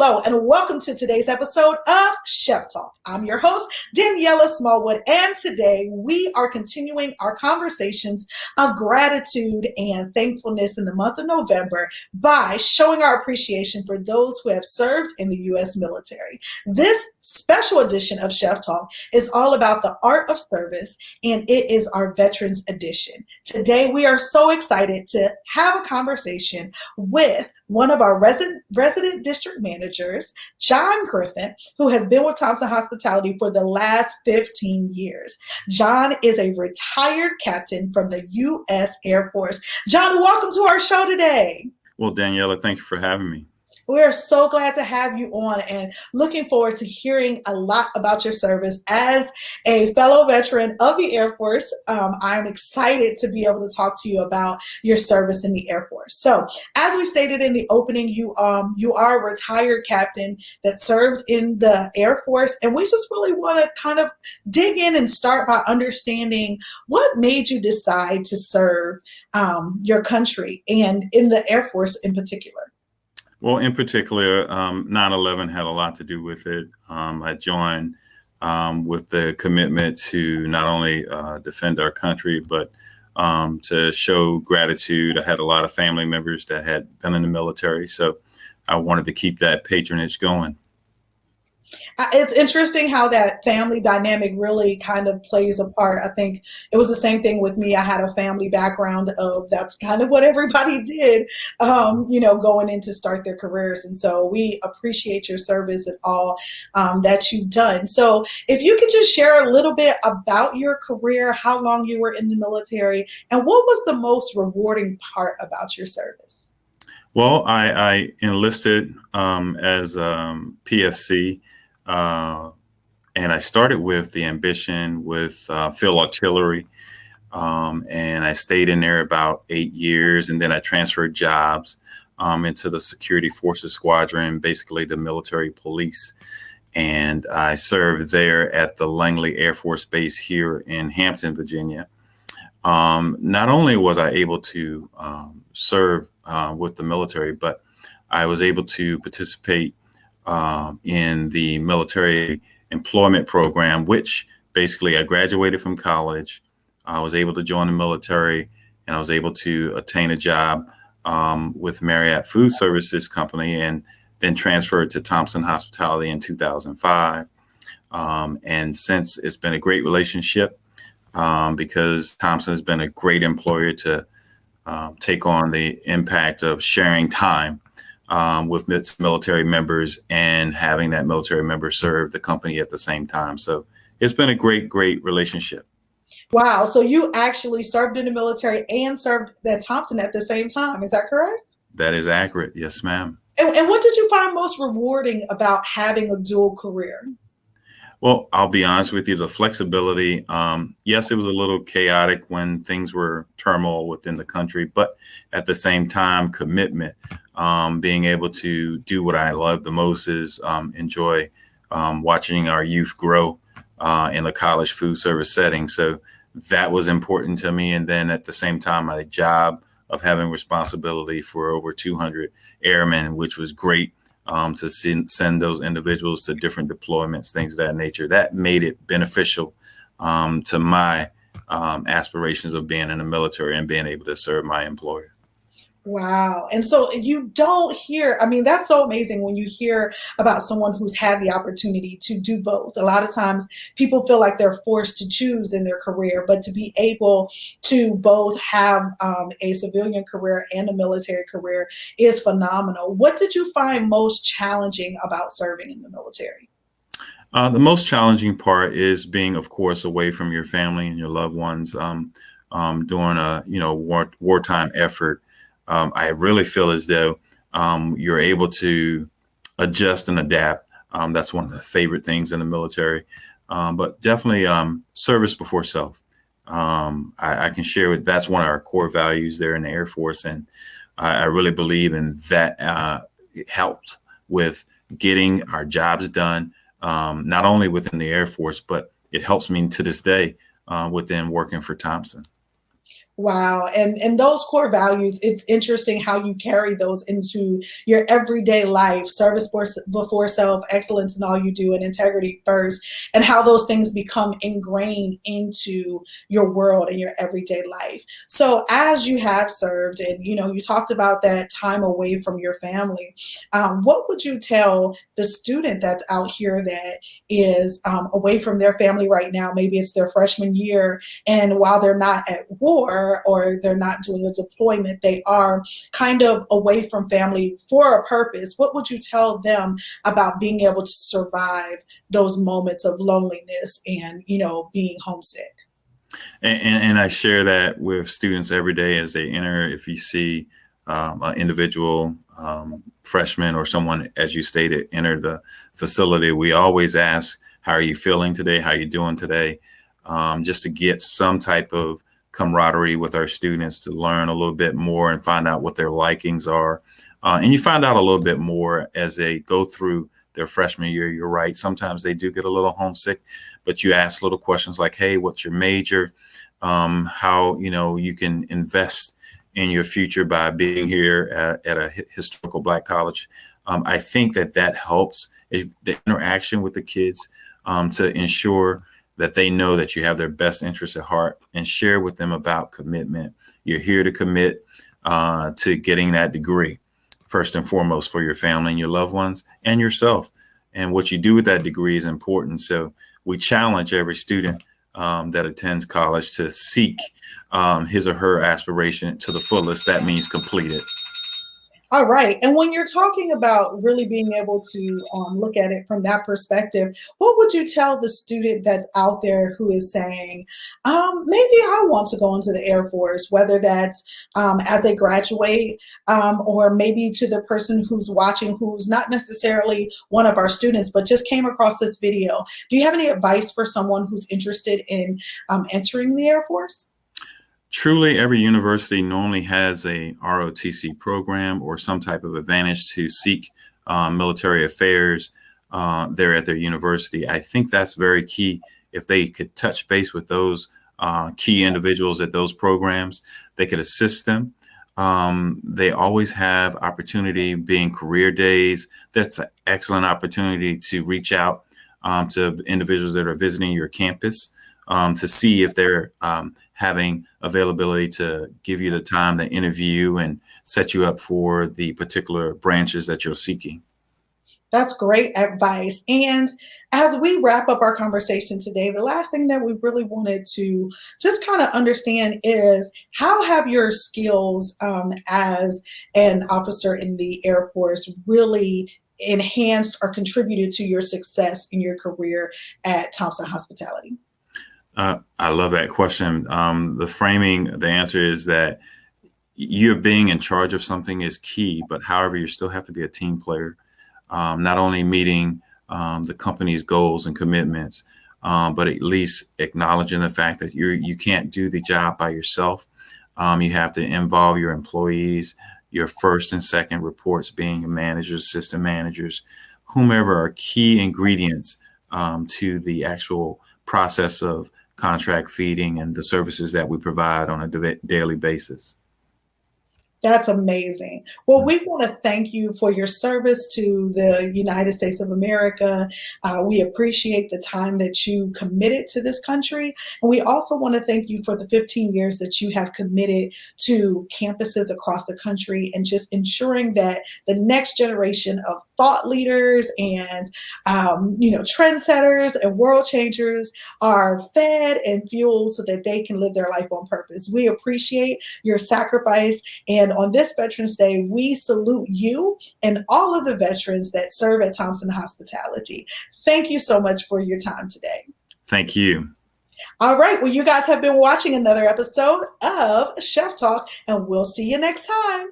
Hello, and welcome to today's episode of Chef Talk. I'm your host, Daniela Smallwood, and today we are continuing our conversations of gratitude and thankfulness in the month of November by showing our appreciation for those who have served in the U.S. military. This special edition of Chef Talk is all about the art of service, and it is our Veterans Edition. Today, we are so excited to have a conversation with one of our resident district managers, John Griffin, who has been with Thompson Hospitality for the last 15 years. John is a retired captain from the U.S. Air Force. John, welcome to our show today. Well, Daniela, thank you for having me. We are so glad to have you on and looking forward to hearing a lot about your service as a fellow veteran of the Air Force. I'm excited to be able to talk to you about your service in the Air Force. So, as we stated in the opening, you are a retired captain that served in the Air Force, and we just really want to kind of dig in and start by understanding what made you decide to serve your country and in the Air Force in particular. Well, in particular, 9/11 had a lot to do with it. I joined with the commitment to not only defend our country, but to show gratitude. I had a lot of family members that had been in the military, so I wanted to keep that patronage going. It's interesting how that family dynamic really kind of plays a part. I think it was the same thing with me. I had a family background of that's kind of what everybody did, going in to start their careers. And so we appreciate your service and all that you've done. So if you could just share a little bit about your career, how long you were in the military, and what was the most rewarding part about your service? Well, I enlisted as PFC. And I started with the ambition with field artillery, and I stayed in there about 8 years, and then I transferred jobs into the Security Forces Squadron, basically the military police, and I served there at the Langley Air Force Base here in Hampton, Virginia. Not only was I able to serve with the military, but I was able to participate in the military employment program, which basically I graduated from college. I was able to join the military, and I was able to attain a job with Marriott Food Services Company, and then transferred to Thompson Hospitality in 2005. And since it's been a great relationship because Thompson has been a great employer to take on the impact of sharing time with its military members and having that military member serve the company at the same time. So it's been a great relationship. Wow. So you actually served in the military and served at Thompson at the same time. Is that correct? That is accurate. Yes, ma'am. And what did you find most rewarding about having a dual career? Well, I'll be honest with you, the flexibility, yes, it was a little chaotic when things were turmoil within the country, but at the same time, commitment, being able to do what I love the most is enjoy watching our youth grow in a college food service setting. So that was important to me. And then at the same time, my job of having responsibility for over 200 airmen, which was great. To send those individuals to different deployments, things of that nature. That made it beneficial to my aspirations of being in the military and being able to serve my employer. Wow. And so you don't hear, that's so amazing when you hear about someone who's had the opportunity to do both. A lot of times people feel like they're forced to choose in their career, but to be able to both have a civilian career and a military career is phenomenal. What did you find most challenging about serving in the military? The most challenging part is being, of course, away from your family and your loved ones during a wartime effort. I really feel as though you're able to adjust and adapt. That's one of the favorite things in the military, but definitely service before self. I can share that's one of our core values there in the Air Force, and I really believe in that. It helps with getting our jobs done, not only within the Air Force, but it helps me to this day within working for Thompson. Wow. And those core values, it's interesting how you carry those into your everyday life, service before self, excellence in all you do, and integrity first, and how those things become ingrained into your world and your everyday life. So as you have served and, you talked about that time away from your family, what would you tell the student that's out here that is away from their family right now? Maybe it's their freshman year, and while they're not at war or they're not doing a deployment, they are kind of away from family for a purpose. What would you tell them about being able to survive those moments of loneliness and, being homesick? And I share that with students every day as they enter. If you see an individual freshman or someone, as you stated, enter the facility, we always ask, how are you feeling today? How are you doing today? Just to get some type of camaraderie with our students, to learn a little bit more and find out what their likings are. And you find out a little bit more as they go through their freshman year. You're right. Sometimes they do get a little homesick, but you ask little questions like, hey, what's your major? How, you can invest in your future by being here at a historical Black college. I think that helps the interaction with the kids to ensure that they know that you have their best interests at heart, and share with them about commitment. You're here to commit to getting that degree, first and foremost, for your family and your loved ones and yourself. And what you do with that degree is important. So we challenge every student that attends college to seek his or her aspiration to the fullest. That means complete it. All right. And when you're talking about really being able to look at it from that perspective, what would you tell the student that's out there who is saying, maybe I want to go into the Air Force, whether that's as they graduate, or maybe to the person who's watching, who's not necessarily one of our students, but just came across this video? Do you have any advice for someone who's interested in entering the Air Force? Truly, every university normally has a ROTC program or some type of advantage to seek military affairs there at their university. I think that's very key. If they could touch base with those key individuals at those programs, they could assist them. They always have opportunity being career days. That's an excellent opportunity to reach out to individuals that are visiting your campus. To see if they're having availability to give you the time to interview and set you up for the particular branches that you're seeking. That's great advice. And as we wrap up our conversation today, the last thing that we really wanted to just kind of understand is, how have your skills as an officer in the Air Force really enhanced or contributed to your success in your career at Thompson Hospitality? I love that question. The answer is that you're being in charge of something is key, but however, you still have to be a team player, not only meeting the company's goals and commitments, but at least acknowledging the fact that you can't do the job by yourself. You have to involve your employees, your first and second reports being managers, assistant managers, whomever are key ingredients to the actual process of contract feeding and the services that we provide on a daily basis. That's amazing. Well, we want to thank you for your service to the United States of America. We appreciate the time that you committed to this country. And we also want to thank you for the 15 years that you have committed to campuses across the country, and just ensuring that the next generation of thought leaders and, trendsetters and world changers are fed and fueled so that they can live their life on purpose. We appreciate your sacrifice. And on this Veterans Day, we salute you and all of the veterans that serve at Thompson Hospitality. Thank you so much for your time today. Thank you. All right. Well, you guys have been watching another episode of Chef Talk, and we'll see you next time.